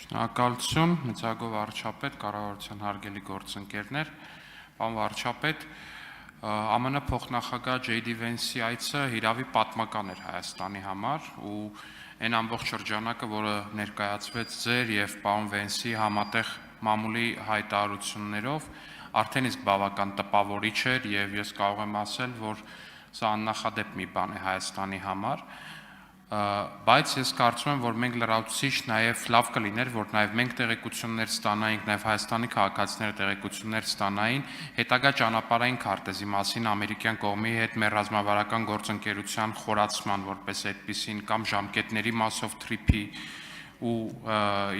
Շնորհակալություն, Մեծագով վարչապետ, կառավարության հարգելի գործընկերներ, պարոն վարչապետ, ԱՄՆ փոխնախագահ J.D. Vance-ի այցը հիրավի պատմական էր Հայաստանի համար ու այն ամբողջ շրջանակը, որը ներկայացվեց ձեր եւ պարոն Vance-ի համատեղ մամուլի հայտարարություններով, արդեն իսկ բավական տպավորիչ էր եւ ես կարող եմ ասել, որ սա աննախադեպ մի բան է Հայաստանի համար, բայց ես կարծում եմ, որ մենք լրացուցիչ նաև լավ կլիներ, որ նաև մենք տեղեկություններ ստանայինք, նաև Հայաստանի քաղաքացիները տեղեկություններ ստանային հետագա ճանապարհային քարտեզի մասին ամերիկյան կողմի հետ մեր ռազմավարական գործընկերության խորացման որպես այդպիսին կամ ժամկետների մասով թրիփի ու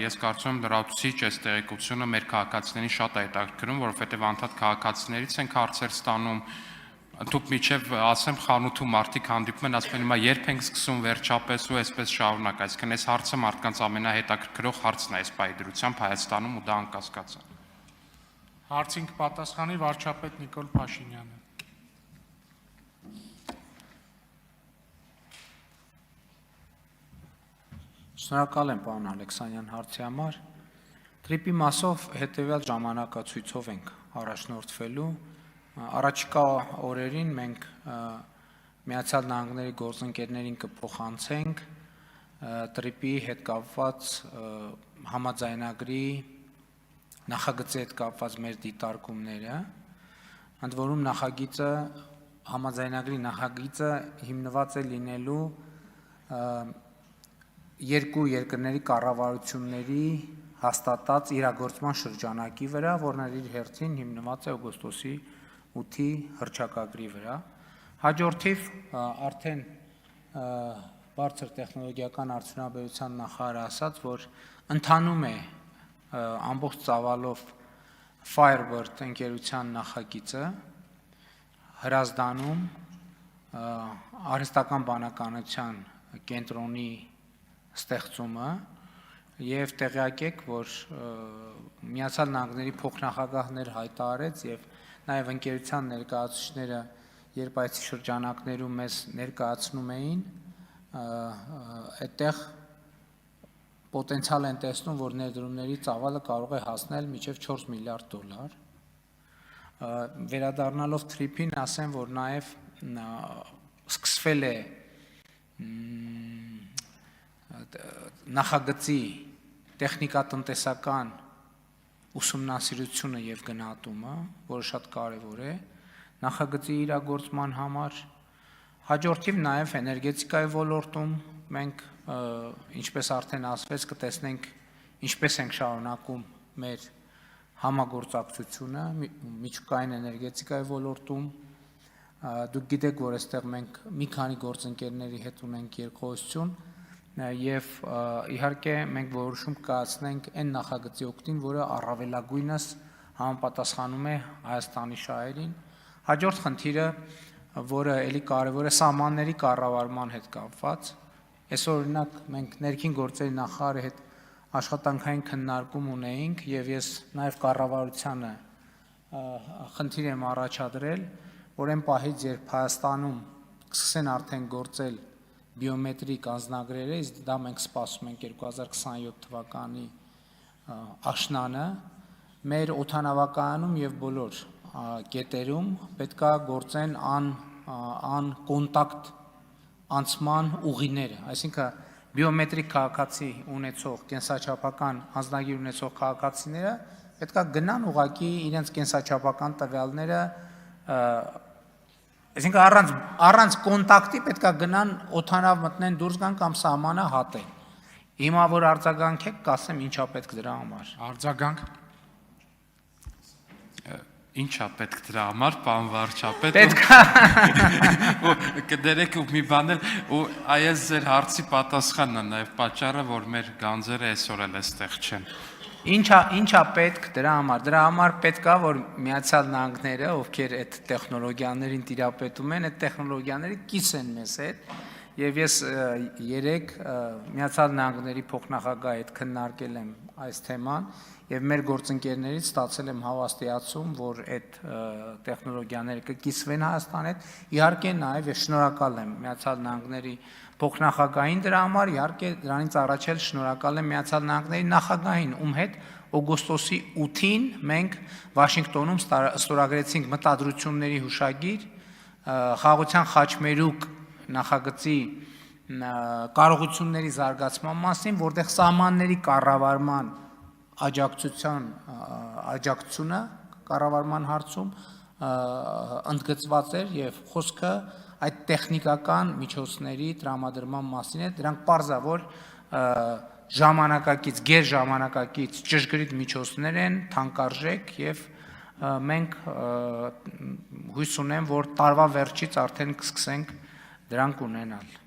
ես կարծում եմ լրացուցիչ այս տեղեկությունը մեր քաղաքացիներին շատ է հետաքրքրում, որովհետև անդադ քաղաքացիներից ենք հարցեր ստանում Դուք միջև ասեմ խանութում մարդիկ հանդիպում են, ասում են հիմա երբ ենք սկսում վերջապես ու այսպես շարունակ, այսինքն այս հարցը մարդկանց ամենահետաքրքրող հարցն է այս պայդրությամբ Հայաստանում ու դա անկասկած է։ Հարցին կպատասխանի վարչապետ Նիկոլ Փաշինյանը։ Շնորհակալ եմ պարոն Ալեքսանյան հարցի համար։ Տրիպի մասով հետևյալ ժամանակացույցով ենք առաջնորդվելու Առաջիկա օրերին մենք Միացյալ Նահանգների գործընկերներին կփոխանցենք տրիպի հետ կապված համաձայնագրի նախագծի հետ կապված մեր դիտարկումները, ընդ որում նախագիծը համաձայնագրի նախագիծը հիմնված է լինելու երկու երկրների կառավարությունների հաստատած իրագործման շրջանակի վրա, որն իր հերթին հիմնված է օգոստոսի 8-ի հռչակագրի վրա։ Հաջորդիվ արդեն բարձր տեխնոլոգիական արդյունաբերության նախարարը ասաց, որ ընթանում է ամբողջ ծավալով Firebird ընկերության նախագիծը Հրազդանում արհեստական բանականության կենտրոնի ստեղծումը եւ տեղյակ եք, որ Միացյալ Նահանգների փոխնախագահներ հայտարարեց եւ նաև ընկերության ներկայացուցիչները երբ այս շրջանակներում մեզ ներկայացնում էին, այդտեղ պոտենցիալ են տեսնում, որ ներդրումների ծավալը կարող է հասնել մինչև $4 միլիարդ։ Վերադառնալով թրիփին ասեմ, որ նաև սկսվել է նախագծի տեխնիկատնտեսական ուսումնասիրությունը եւ գնահատումը, որը շատ կարեւոր է նախագծի իրագործման համար, հաջորդիվ նաեւ էներգետիկայի ոլորտում մենք ինչպես արդեն ասվեց, կտեսնենք ինչպես ենք շարունակում մեր համագործակցությունը միջուկային էներգետիկայի ոլորտում, դուք գիտեք, որ այստեղ մենք մի քանի գործընկերների հետ ունենք երկխոսություն եւ իհարկե մենք որոշում կայացնենք այն նախագծի օգտին, որը առավելագույնս համապատասխանում է Հայաստանի շահերին։ Հաջորդ խնդիրը, որը ելի կարևոր է սահմանների կառավարման հետ կապված, այսօր օրինակ մենք ներքին գործերի նախարարի հետ աշխատանքային քննարկում ունեինք եւ ես նաեւ կառավարությանը խնդիր եմ առաջադրել, որ այն պահից երբ Հայաստանում կսկսեն արդեն գործել բիոմետրիկ անձնագրերը, իսկ դա մենք սպասում ենք 2027 թվականի աշնանը, մեր օդանավակայանում եւ բոլոր կետերում պետքա գործեն անկոնտակտ անցման ուղիները, այսինքն բիոմետրիկ քաղաքացի ունեցող կենսաչափական անձնագիր ունեցող քաղաքացիները պետքա գնան ուղղակի իրենց կենսաչափական տվյալները Այսինքն առանց կոնտակտի պետքա գնան օդանավ մտնեն դուրս գան կամ սահմանը հատեն։ Հիմա որ արձագանքեք, կասեմ ինչա պետք դրա համար։ Արձագանք։ Ինչա պետք դրա համար, պարոն վարչապետ։ Պետքա կդերեք ու մի բան էլ ու այս ձեր հարցի պատասխանն է նաև պատճառը, որ մեր գանձերը այսօր էլ այստեղ չեն։ Ինչա պետք դրա համար պետք է որ Միացյալ Նահանգները, ովքեր այդ տեխնոլոգիաներին տիրապետում են, այդ տեխնոլոգիաները կիսեն մեզ հետ Եվ ես երեք Միացյալ Նահանգների փոխնախագահի հետ քննարկել եմ այս թեման եւ մեր գործընկերներից ստացել եմ հավաստիացում, որ այդ տեխնոլոգիաները կկիսվեն Հայաստանի հետ։ Իհարկե նաեւ ես շնորհակալ եմ Միացյալ Նահանգների փոխնախագահին դրա համար, իհարկե դրանից առաջ էլ շնորհակալ եմ Միացյալ Նահանգների նախագահին, ում հետ օգոստոսի 8-ին մենք Վաշինգտոնում ստորագրեցինք մտադրությունների հուշագիր խաղաղության խաչմերուկ նախագծի կարողությունների զարգացման մասին, որտեղ սահմանների կառավարման աջակցությունը կառավարման հարցում ընդգծված էր եւ խոսքը այդ տեխնիկական միջոցների տրամադրման մասին է, դրանք պարզավոր ժամանակակից, գերժամանակակից ճշգրիտ միջոցներ են, թանկարժեք եւ մենք հույս ունեմ, որ տարվա վերջից արդեն կսկսենք դրանք ունենալ։